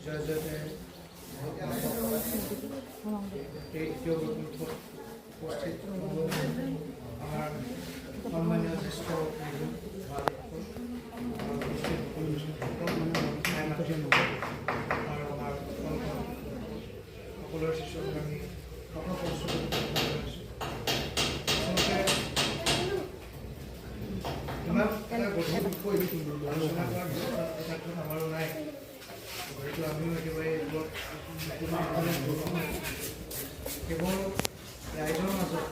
জয় জয়তে উপস্থিত আমাৰ সম্মানীয় জ্যেষ্ঠ আৰ আমাৰ সকলেৰ শিষ্যক আমি সকল প্ৰস্তুত ইমান এটা গধুৰ বিষয় আলোচনা কৰাৰ ক্ষেত্ৰত আমাৰো নাই গতিকে আমিও একেবাৰে কেৱল ৰাইজৰ মাজত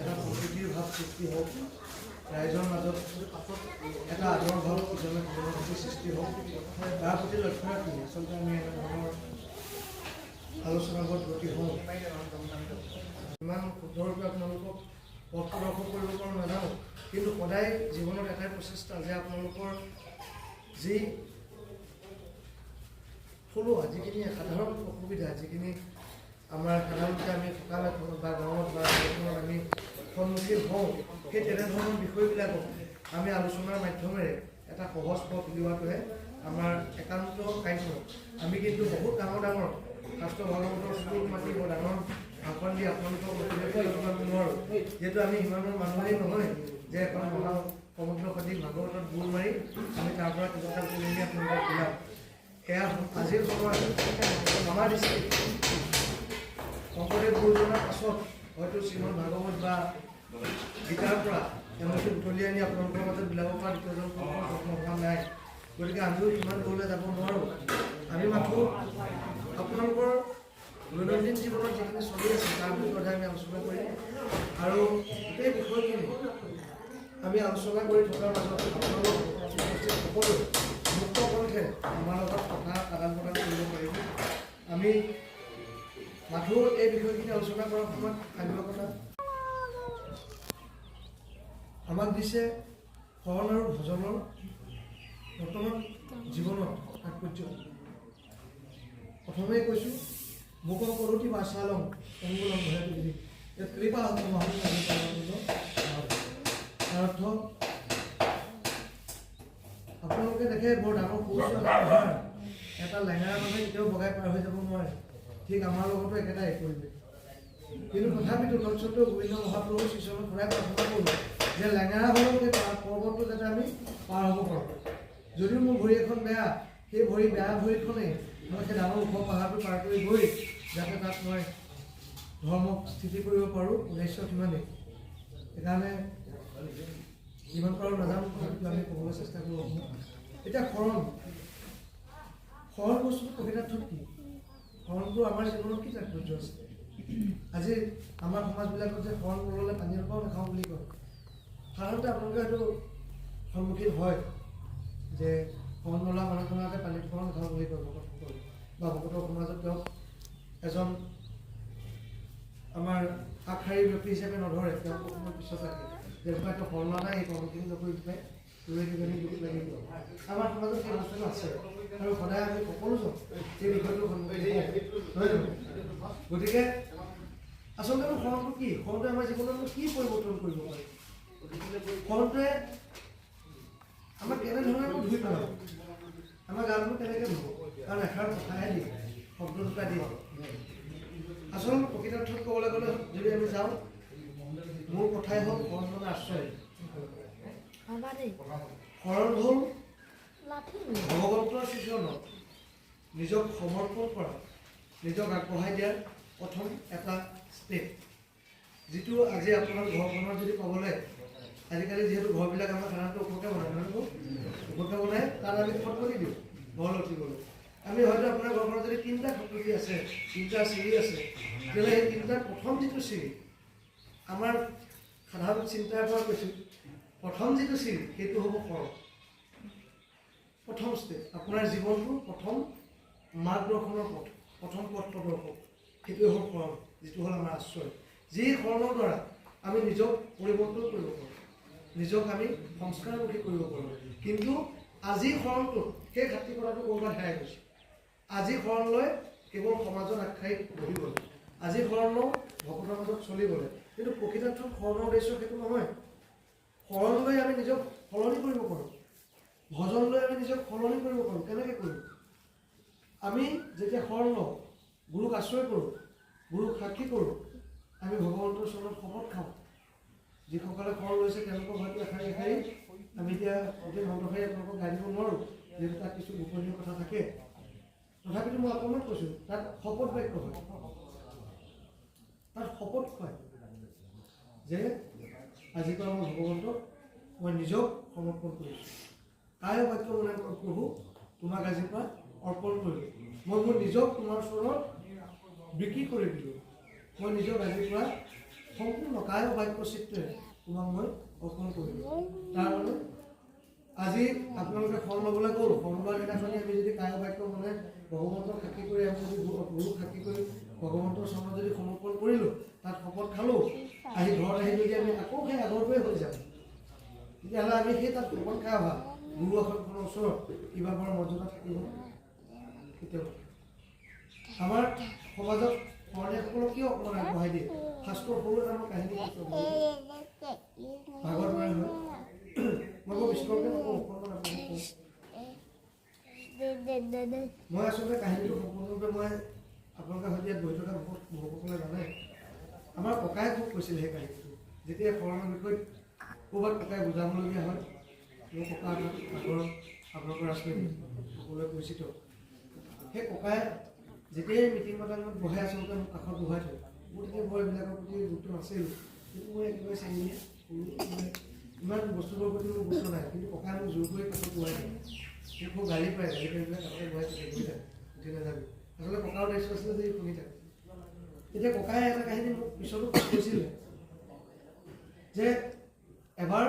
এটা প্ৰকৃতিৰ ভাৱ সৃষ্টি হওক, ৰাইজৰ মাজত এটা আদৰ ভাৱ ইজনে সিজনৰ প্ৰতি সৃষ্টি হওক, তাৰ প্ৰতি লক্ষ্য ৰাখি আচলতে আমি এনেধৰণৰ আলোচনাবোৰত ব্ৰতী হওঁ। ইমান শুদ্ধৰূপে আপোনালোকক পথ প্ৰদৰ্শন কৰিব পাৰোঁ নাজানো, কিন্তু সদায় জীৱনত এটাই প্ৰচেষ্টা যে আপোনালোকৰ যি থলুৱা যিখিনি সাধাৰণ অসুবিধা, যিখিনি আমাৰ সাধাৰণতে আমি সকাম এখনত বা গাঁৱত বা এখনত আমি সন্মুখীন হওঁ, সেই তেনেধৰণৰ বিষয়বিলাকক আমি আলোচনাৰ মাধ্যমেৰে এটা সহজ পথ উলিওৱাটোহে আমাৰ একান্ত কাৰ্য। আমি কিন্তু বহুত ডাঙৰ ডাঙৰ শাস্ত্ৰ ভাগৱতৰ স্কুল মাতি বৰ ডাঙৰ ভাষণ দি আপোনালোকক নোৱাৰোঁ, যিহেতু আমি সিমানৰ মানুহেই নহয় যে এখন মহা সমুদ্ৰ সদৃশ ভাগৱতত বুৰ মাৰি আমি তাৰ পৰা কিবা এটা কৰি নি আপোনালোকক ওলাম। এয়া আজিৰ সময়ত আমাৰ দৃষ্টিত শংকৰদেৱ গুৰুজনাৰ পাছত হয়তো শ্ৰীমদ ভাগৱত বা গীতাৰ পৰা তেওঁলোকে উতলি আনি আপোনালোকৰ মাজত বিলাব পৰা দ্বিতীয়জন সম্ভৱ নাই। গতিকে আমিও ইমান দূৰলৈ যাব নোৱাৰোঁ। আমি মাথো আপোনালোকৰ দৈনন্দিন জীৱনত যিখিনি চলি আছে তাৰ বিষয়ে আমি আলোচনা কৰিম আৰু গোটেই বিষয়খিনি আমি আলোচনা কৰি থকাৰ মাজত আপোনালোক সকলো মুক্ত কণ্ঠে আমাৰ লগত কথা আদান প্ৰদান কৰিব পাৰিব। আমি মাথো এই বিষয়খিনি আলোচনা কৰাৰ সময়ত ভাবিব কথা আমাক দিছে শৰণ আৰু ভজনৰ বৰ্তমান জীৱনত তাৎপৰ্য। প্ৰথমেই কৈছোঁ মোক কৰোতি বা চালং অংগুলং ভয়াতি বিধি কৃপা তাৰ অৰ্থ আপোনালোকে দেখে বৰ ডাঙৰ কৌশল এটা লেঙেৰা মানুহে কেতিয়াও বগাই পাৰ হৈ যাব নোৱাৰে, ঠিক আমাৰ লগতো একেটাই পৰিৱেশ। কিন্তু তথাপিতো তৎসত্ত্বেও গোবিন্দ মহাপ্ৰভু শ্ৰীচৰণত সদায় প্ৰাৰ্থনা কৰোঁ যে লেঙেৰা হ'লেও পৰ্বতটো যাতে আমি পাৰ হ'ব পাৰোঁ। যদিও মোৰ ভৰি এখন বেয়া, সেই বেয়া ভৰিখনেই মই সেই ডাঙৰ ওখ পাহাৰটো পাৰ কৰি গৈ যাতে তাত মই ধৰ্মক স্থিতি কৰিব পাৰোঁ, উদ্দেশ্য সিমানেই। সেইকাৰণে যিমান পাৰোঁ নাজানো তথাপিতো আমি ক'বলৈ চেষ্টা কৰোঁ। এতিয়া শৰণ বস্তুটো প্ৰকৃতাৰ্থত কি? শৰণটো আমাৰ জীৱনত কি তাৎপৰ্য আছে? আজি আমাৰ সমাজবিলাকত যে শৰণ নল'লে পানী অকণো নাখাওঁ বুলি কয়, সাধাৰণতে আপোনালোকে হয়তো সন্মুখীন হয় যে শৰণ নলা মানুহজনকে পানী অকণো নাখাওঁ বুলি কয় ভকতসকল বা ভকতৰ সমাজত তেওঁক এজন আমাৰ আগশাৰীৰ ব্যক্তি হিচাপে নধৰে, তেওঁক অকণমান পিছত ৰাখে যেনেকুৱা এটা শৰণ নাই এই কৰ্মখিনি নকৰি পায় দুই দুখ লাগিব। আমাৰ সমাজত সেই বস্তুটো আছে আৰু সদায় আমি সকলোজন এই বিষয়টো সন্মুখীন নহয় জানো? গতিকে আচলতে শৰণটো কি? শৰণটোৱে আমাৰ জীৱনত কি পৰিৱৰ্তন কৰিব পাৰে? শৰণটোৱে আমাক কেনেধৰণে ধুই পেলাব? আমাৰ গানবোৰ কেনেকৈ ধুব? কাৰণ এষাৰ কথাহে দিয়ে, শব্দ দুটা দিয়ে। আচল প্ৰকৃতাৰ্থত ক'বলৈ গ'লে যদি আমি যাওঁ, মোৰ কথাই হ'ল শৰণ মানে আশ্ৰয়। শৰণ হ'ল ভগৱন্তৰ শ্ৰীচৰণত নিজক সমৰ্পণ কৰা, নিজক আগবঢ়াই দিয়াৰ প্ৰথম এটা ষ্টেপ, যিটো আজি আপোনাৰ ঘৰখনৰ যদি ক'বলৈ আজিকালি যিহেতু ঘৰবিলাক আমাৰ সাধাৰণতে ওখকৈ বনায় নহয়, ওখকৈ বনাই তাত আমি খটখটি দিওঁ ঘৰ লঠিবলৈ। আমি হয়তো আপোনাৰ ঘৰখনত যদি 3টা খটখটি আছে, 3টা চিৰি আছে, তেতিয়াহ'লে সেই 3টাৰ প্ৰথম যিটো চিৰি আমাৰ সাধাৰণ চিন্তাৰ পৰা কৈছোঁ, প্ৰথম যিটো চিৰি সেইটো হ'ব শৰণ। প্ৰথম ষ্টেপ আপোনাৰ জীৱনটো প্ৰথম মাৰ্গদৰ্শনৰ পথ, প্ৰথম পথ প্ৰদৰ্শক, সেইটোৱে হ'ল শৰণ, যিটো হ'ল আমাৰ আশ্ৰয়। যি শৰণৰ দ্বাৰা আমি নিজক পৰিৱৰ্তন কৰিব পাৰোঁ, নিজক আমি সংস্কাৰমুখী কৰিব পাৰোঁ। কিন্তু আজি শৰণটোত সেই ঘাটিকতাটো ক'ৰবাত হেৰাই গৈছে। আজি শৰণ লৈ কেৱল সমাজত আখ্যায়িত বহিবলৈ, আজি শৰণ লওঁ ভকতৰ মাজত চলিবলৈ, কিন্তু প্ৰকৃতাৰ্থত শৰণৰ উদ্দেশ্য সেইটো নহয়। শৰণ লৈ আমি নিজক সলনি কৰিব পাৰোঁ, ভজন লৈ আমি নিজক সলনি কৰিব পাৰোঁ। কেনেকৈ কৰিম? আমি যেতিয়া শৰণ লওঁ, গুৰুক আশ্ৰয় কৰোঁ, গুৰুক সাক্ষী কৰোঁ, আমি ভগৱন্তৰ চৰণত শপত খাওঁ। যিসকলে শৰণ লৈছে তেওঁলোকক হয়তো এষাৰি এষাৰি আমি এতিয়া গোটেই মন্ত্ৰশাৰী আপোনালোকক গাই দিব নোৱাৰোঁ, যিহেতু তাত কিছু গোপনীয় কথা থাকে। তথাপিতো মই আপোনাক কৈছোঁ, তাত শপত বাক্য হয়, তাত শপত হয় যে আজিৰ পৰা মই ভগৱন্তক মই নিজক সমৰ্পণ কৰিছোঁ। কায় বাক্য মানে প্ৰভু তোমাক আজিৰ পৰা অৰ্পণ কৰিলোঁ। মই মোৰ নিজক তোমাৰ ওচৰত বিক্ৰী কৰি দিলোঁ। মই নিজক আজিৰ পৰা সম্পূৰ্ণ কায় বাক্য চিত্ৰেৰে তোমাক মই অৰ্পণ কৰিলোঁ। তাৰমানে আজি আপোনালোকে শৰণ ল'বলৈ গ'ল, শৰণ লোৱাৰ দিনাখনি আমি যদি কায় বাক্য মানে ভগৱন্তক সাক্ষী কৰি আমি যদি গুৰুক সাক্ষী কৰি ভগৱন্তৰ চৰণত যদি সমৰ্পণ কৰিলোঁ, তাত শপত খালোঁ, আহি ঘৰত আহি যদি আমি আকৌ সেই আগৰটোৱে হৈ যাম, তেতিয়াহ'লে আমি সেই তাত শপত খাই অহা গুৰু আসনখনৰ ওচৰত কিবা বাৰ মৰ্যাদা থাকিব কেতিয়াও। আমাৰ সমাজত শৰণীয়াসকলক কিয় অকণমান আগবঢ়াই দিয়ে? শাস্ত্ৰৰ সৰু এটা মই কাহিনী কৈছোঁ, ভাগৰ দৰে হয়, মই বৰ বিস্তাৰকে নকওঁ, অকণমান আপোনাক কওঁ। মই আচলতে কাহিনীটো সম্পূৰ্ণৰূপে মই আপোনালোকে হয়তো ইয়াত বহি থকা বহুসকলে জানে। আমাৰ ককাই খুব কৈছিল সেই কাহিনীটো। যেতিয়া শৰণৰ বিষয়ত ক'ৰবাত ককাই বুজাবলগীয়া হয়, মোৰ ককা আগৰ আপোনালোকৰ ৰাজনীতি সকলোৱে পৰিচিত। সেই ককাই যেতিয়াই মিটিং মাটাঙত বহে আচলতে মোক কাষত বহাই থয়। মোৰ তেতিয়া বৰ এইবিলাকৰ প্ৰতি গুৰুত্ব নাছিল, কিন্তু মই একেবাৰে চেঙিয়ে ইমান বস্তুবোৰৰ প্ৰতি মোৰ গুৰুত্ব নাই, কিন্তু ককাই মোক জোৰ কৰি কাষত বহাই থয়। মোক খুব গালি পায়, গালি পাই পেলাই কাষতে বহাই থাকে, গৈ থাকে, উঠি নাযাবি। আচলতে ককাৰ দায়িত্ব আছিলে যে শুনি থাকে। তেতিয়া ককাই এটা কাহিনী মোক পিছতো কৈছিলে যে এবাৰ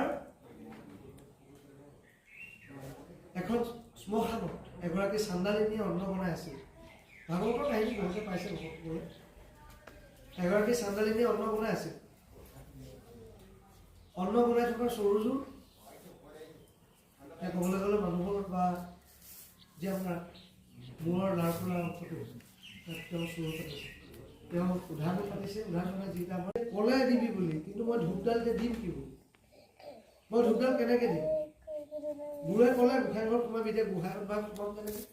এখন শ্মশানত এগৰাকী চান্দালিনীয়ে অন্ন বনাই আছিল। ভাগৱতৰ কাহিনী বহুতে পাইছে ভকতসকলে। এগৰাকী চান্দালিনীয়ে অন্ন বনাই আছিল। অন্ন বনাই থকা চৰুযোৰ ক'বলৈ গ'লে মানুহৰ বা যে আপোনাৰ মূৰৰ লাৰ ফুলা অংশটো তাত তেওঁ চৰু পাতিছে, তেওঁ উধানো পাতিছে। উধান মানে যিটা মই ক'লে দিবি বুলি, কিন্তু মই ধূপডাল যে দিম কি বুলি, মই ধূপডাল কেনেকৈ দিম? গুৰুৱে ক'লে গোসাঁই ঘৰত সোমাবি, এতিয়া গোসাঁই ঘৰত বা সোমাম কেনেকৈ?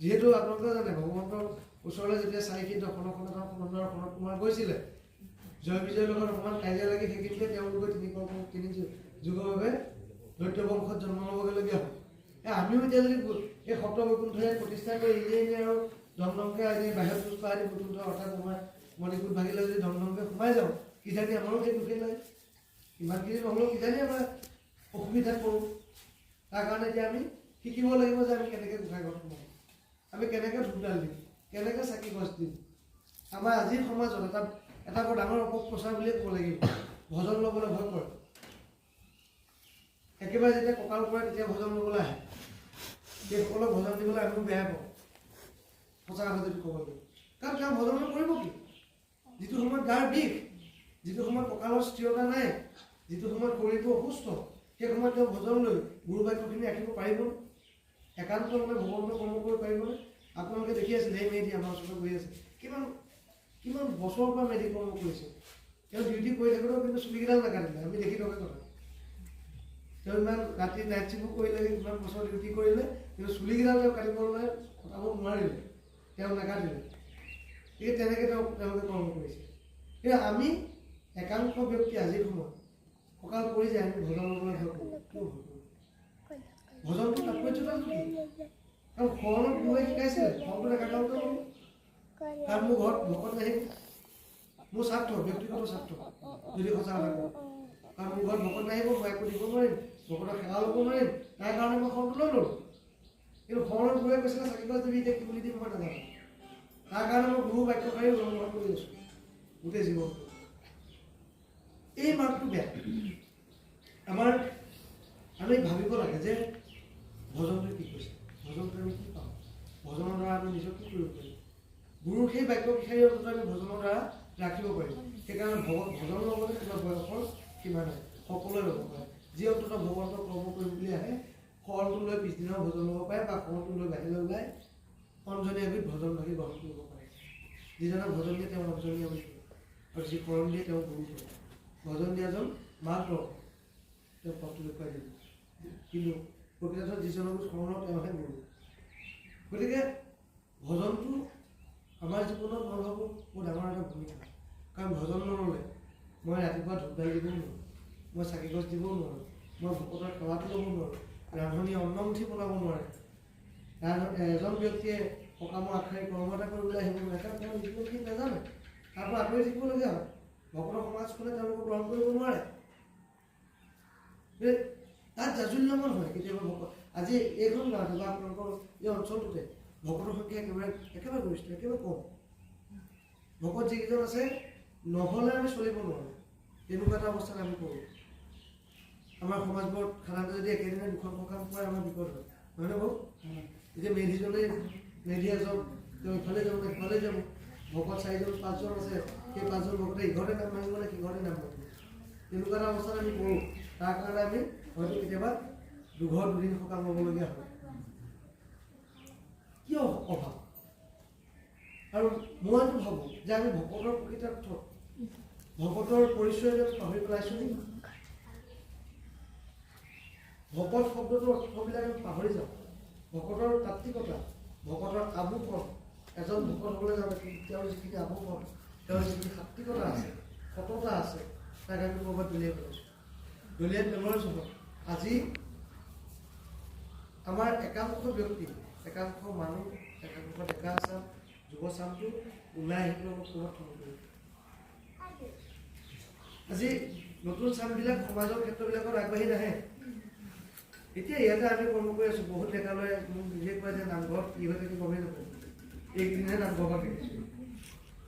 যিহেতু আপোনালোকে জানে ভগৱন্তৰ ওচৰলৈ যেতিয়া 4 দশনত কুমাৰ গৈছিলে, জয় বিজয়ৰ লগত অকণমান কাজিয়া লাগি থাকিলে তেওঁলোকে 3 যুগৰ বাবে দৈত্য বংশত জন্ম ল'বগৈলগীয়া হ'ল। আমিও এতিয়া যদি এই সপ্ত বৈকুণ্ঠৰে প্ৰতিষ্ঠা কৰি এনেই আৰু দমদমকৈ আজি বাহিৰত পুষ্পা আদি বৈকুণ্ঠ অৰ্থাৎ আমাৰ মণিপুৰ ভাগিলে যদি দমদমকৈ সোমাই যাওঁ, কিজানি আমাৰো সেই দুখেই লাগে। ইমানখিনি নহ'লেও কিজানি আমাৰ অসুবিধাত পৰোঁ। তাৰ কাৰণে এতিয়া আমি শিকিব লাগিব যে আমি কেনেকৈ গোসাঁই ঘৰত সোমাম, আমি কেনেকৈ ধূপডাল দিম, কেনেকৈ চাকি গছ দিম। আমাৰ আজিৰ সমাজত এটা বৰ ডাঙৰ অপপ্ৰচাৰ বুলিয়ে ক'ব লাগিব। ভজন ল'বলৈ ভয় কৰে। একেবাৰে যেতিয়া কঁকাল পৰে তেতিয়া ভজন ল'বলৈ আহে। সেইসকলক ভজন দিবলৈ আমিও বেয়া পাওঁ, সঁচা কথা যদি ক'ব লাগিব। কাৰণ তেওঁ ভজন কৰিব কি? যিটো সময়ত গাৰ বিষ, যিটো সময়ত কঁকালৰ স্থিৰতা নাই, যিটো সময়ত শৰীৰটো অসুস্থ, সেই সময়ত তেওঁ ভজন লৈ গুৰু বাক্যখিনি ৰাখিব পাৰিবনে? একান্ত মানে ভগৱন্ত কৰ্ম কৰিব পাৰিবনে? আপোনালোকে দেখি আছিলে এই মেধি আমাৰ ওচৰত গৈ আছে, কিমান বছৰৰ পৰা মেধি কৰ্ম কৰিছে। তেওঁ ডিউটি কৰি থাকোঁতেও কিন্তু চুলিকেইডাল নাকাটিলে, আমি দেখি থকা কথা। তেওঁ ইমান ৰাতি নাইট চিফো কৰিলে, ইমান বছৰ ডিউটি কৰিলে, কিন্তু চুলিকেইডাল তেওঁ কাটিবলৈ কটাব নোৱাৰিলে, তেওঁ নাকাটিলে। গতিকে তেনেকৈ তেওঁলোকে কৰ্ম কৰিছে। কিন্তু আমি একাংশ ব্যক্তি আজিৰ সময়ত কঁকাল পৰি যায়, আমি ভজন ল'বলৈ ভয় কৰোঁ। কিয় ভয় কৰোঁ? ভজনটো তাৎপৰ্যতা কি? কাৰণ শৰণত গুৰুৱে শিকাইছিলে শৰণটো নাকাটাওঁতে হ'ল। কাৰণ মোৰ ঘৰত ভকত নাহিব, মোৰ স্বাৰ্থ, ব্যক্তিগত স্বাৰ্থ যদি সঁচা কথা কওঁ। কাৰণ মোৰ ঘৰত ভকত নাহিব, মই একো দিব নোৱাৰিম, ভকতৰ সেৱা ল'ব নোৱাৰিম, তাৰ কাৰণে মই শৰণটো লৈ ল'লোঁ। কিন্তু শৰণত গুৰুৱে কৈছিলে চাকি গছ দিবি, এতিয়া কি বুলি দিম মই নাজানো। তাৰ কাৰণে মই গুৰু বাক্যশাৰী গ্ৰহণ কৰি আছোঁ গোটেই জীৱনটো। এই মাৰ্গটো বেয়া। আমি ভাবিব লাগে যে ভজনটো কি কৈছে, ভজনটো আমি কি পাওঁ, ভজনৰ দ্বাৰা আমি নিজক কি কৰিব পাৰিম। গুৰুৰ সেই বাক্যশাৰী অন্তত আমি ভজনৰ দ্বাৰা ৰাখিব পাৰিম। সেইকাৰণে ভজন ল'বলৈ কিবা বয়সৰ সীমা নাই, সকলোৱে ল'ব পাৰে। যি অন্তত ভগৱন্তৰ কৰ্ম কৰিম বুলি আহে, শৰণটো লৈ পিছদিনাও ভজন ল'ব পাৰে বা শৰণটো লৈ বাহিৰলৈ ওলাই অঞ্জনী এবিধ ভজন ভাগি গ্ৰহণ কৰিব পাৰে। যিজনে ভজন দিয়ে তেওঁ অঞ্জনী আমি কৰোঁ, আৰু যি শৰণ দিয়ে তেওঁ গুৰু কৰে। ভজন দিয়াজন মাত্ৰ তেওঁ পথটো দেখুৱাই দিব, কিন্তু প্ৰকৃতত যিজনক শৰণ তেওঁহে গুৰু। গতিকে ভজনটো আমাৰ জীৱনত মই ভাবোঁ বহুত ডাঙৰ এটা ভূমিকা। কাৰণ ভজন নল'লে মই ৰাতিপুৱা ধূপডাল দিবও নোৱাৰোঁ, মই চাকি গছ দিবও নোৱাৰোঁ, মই ভকতৰ সেৱাটো ল'ব নোৱাৰোঁ, ৰান্ধনি অন্নমুঠি বনাব নোৱাৰে, এজন ব্যক্তিয়ে সকামৰ আগশাৰী কৰ্ম এটা কৰিবলৈ আহিব নোৱাৰে, কাৰণ তেওঁ যিখিনি নাজানে, তাৰ পৰা আঁতৰি থাকিবলগীয়া হয়। ভকতৰ সমাজখনে তেওঁলোকক গ্ৰহণ কৰিব নোৱাৰে। তাত জাজুল্যমান হয় কেতিয়াবা ভকত। আজি এইখন গাঁৱতে বা আপোনালোকৰ এই অঞ্চলটোতে ভকতৰ সংখ্যা একেবাৰে গৰিষ্ঠ, একেবাৰে কম। ভকত যিকেইজন আছে নহ'লে আমি চলিব নোৱাৰোঁ, তেনেকুৱা এটা অৱস্থাত আমি কৰোঁ। আমাৰ সমাজবোৰত সাধাৰণতে যদি একেদিনাই দুখন সকাম পৰে আমাৰ বিপদ হয়, নহয়নে বাৰু? এতিয়া মেধি এজন তেওঁ ইফালে যাব নে সিফালে যাব, ভকত 4জন 5জন আছে, সেই 5জন ভকতে ইঘৰতে নাম মাৰিব নে সিঘৰতে নাম মাৰিব, তেনেকুৱা এটা অৱস্থাত আমি কৰোঁ। তাৰ কাৰণে আমি হয়তো কেতিয়াবা দুঘৰ দুদিন সকাম ল'বলগীয়া হয়। কিয় অভাৱ? আৰু মইতো ভাবোঁ যে আমি ভকতৰ প্ৰকৃতাৰ্থ ভকতৰ পৰিচয় যেন পাহৰি পেলাইছোঁ নেকি? ভকত শব্দটোৰ অৰ্থবিলাক আমি পাহৰি যাওঁ। ভকতৰ তাত্ত্বিকতা, ভকতৰ আবুকণ, এজন ভকত হ'বলৈ যাওঁতে তেওঁৰ যিখিনি আবুকণ, তেওঁৰ যিখিনি সাত্বিকতা আছে, সততা আছে, তাক আমি ক'ৰবাত দলিয়াই পেলাইছোঁ। দলিয়াই পেলোৱাৰ যুগত আজি আমাৰ একাংশ ব্যক্তি, একাংশ মানুহ, একাংশ ডেকা চাম, যুৱ চামটো ওলাই আহি পেলাই ক'ৰবাত থব কৰিব। আজি নতুন চামবিলাক সমাজৰ ক্ষেত্ৰবিলাকত আগবাঢ়ি নাহে। এতিয়া ইয়াতে আমি কৰ্ম কৰি আছোঁ, বহুত ডেকালৈ মোক নিজে কয় যে নামঘৰত কি হৈ থাকে গমেই নাপাওঁ, এইকেইদিনহে নামঘৰ পৰা দেখিছোঁ।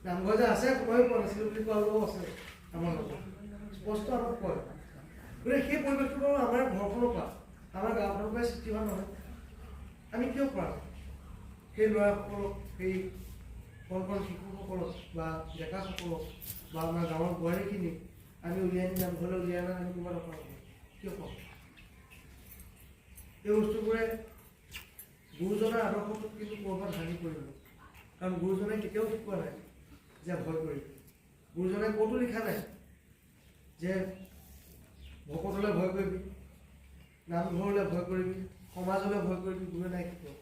নামঘৰ যে আছে সময় পোৱা নাছিলোঁ বুলি কোৱা লোকো আছে আমাৰ লগত, স্পষ্ট আমাক কয়। গতিকে সেই পৰিৱেশটো বাৰু আমাৰ ঘৰখনৰ পৰা, আমাৰ গাঁওখনৰ পৰাই সৃষ্টি হোৱা নহয়। আমি কিয় কৰা সেই ল'ৰাসকলক, সেই কণ কণ শিশুসকলক বা ডেকাসকলক বা আমাৰ গাঁৱৰ বোৱাৰীখিনিক আমি উলিয়াই নি নামঘৰলৈ উলিয়াই আনা আমি কিবা নকৰা কিয় কওঁ? এই বস্তুবোৰে গুৰুজনাৰ আদৰ্শটোক কিন্তু ক'ৰবাত হানি কৰিব। কাৰণ গুৰুজনাই কেতিয়াও শিকোৱা নাই যে ভয় কৰিবি। গুৰুজনাই ক'তো লিখা নাই যে ভকতলৈ ভয় কৰিবি, নামঘৰলৈ ভয় কৰিবি, সমাজলৈ ভয় কৰিবি। গুৰুৱে নাই শিকোৱা।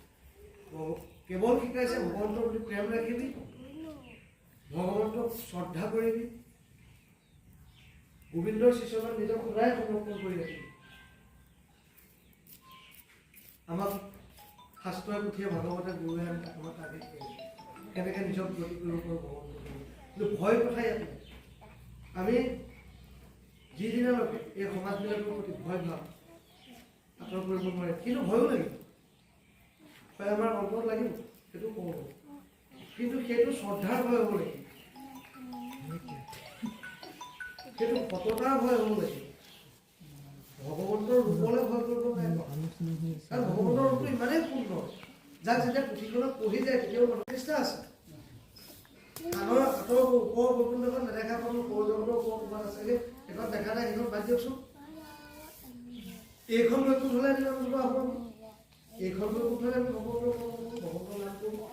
কেৱল শিকাইছে ভগৱন্তৰ প্ৰতি প্ৰেম ৰাখিবি, ভগৱন্তক শ্ৰদ্ধা কৰিবি, গোবিন্দৰ শিষ্যজনক নিজক সদায় সমৰ্পণ কৰি ৰাখিবি। আমাক শাস্ত্ৰই পুথিয়ে ভাগৱতে গুৰুৱে আমাক আদেশ কৰিছে কেনেকৈ নিজক গতি কৰিব পাৰোঁ ভগৱন্তৰ। কিন্তু ভয় কথা ইয়াত নাই। আমি যিদিনালৈকে এই সমাজবিলাকৰ প্ৰতি ভয় ভাৱ আঁতৰ কৰিব নোৱাৰে, কিন্তু ভয়ো লাগিব, ভয় আমাৰ অন্তৰত লাগিব, সেইটো কওঁ। কিন্তু সেইটো শ্ৰদ্ধাৰ ভয় হ'ব লাগিব, সেইটো সততাৰ ভয় হ'ব লাগিব। ভগৱন্তৰ ৰূপলৈ ভয় কৰিব নাই। কাৰণ ভগৱন্তৰ ৰূপটো ইমানেই সুন্দৰ, যাক যেতিয়া পুথিখনত পঢ়ি যায় তেতিয়াও মনোনিষ্ঠা আছে। আনৰ আঁতৰ ওপৰ বৈকুণ্ঠখন নেদেখা পালোঁ, সৌৰজগতৰ ওপৰ ক'ৰবাত আছেগৈ, সেইখন দেখা নাই, সেইখন বাদ দিয়কচোন। এইখন বৈকুণ্ঠ হ'লে আমি নাম হ'ব, এইখন বৈকুণ্ঠ হ'লে আমি ভগৱন্তৰ নাম কৰোঁ।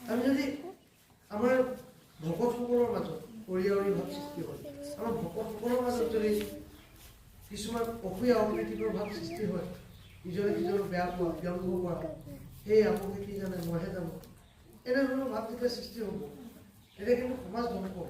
আমি যদি আমাৰ ভকতসকলৰ মাজত পৰিয়াৰী ভাৱ সৃষ্টি হয়, আমাৰ ভকতসকলৰ মাজত যদি কিছুমান অসূয়া অপ্ৰীতিকৰ ভাৱ সৃষ্টি হয়, ইজনে সিজনক বেয়া পোৱা, ব্যংগ কৰা, সেই আপুনি কি জানে মইহে জানো, এনেধৰণৰ ভাৱ যেতিয়া সৃষ্টি হ'ব, তেতিয়া কিন্তু সমাজ ধ্বংস হ'ব।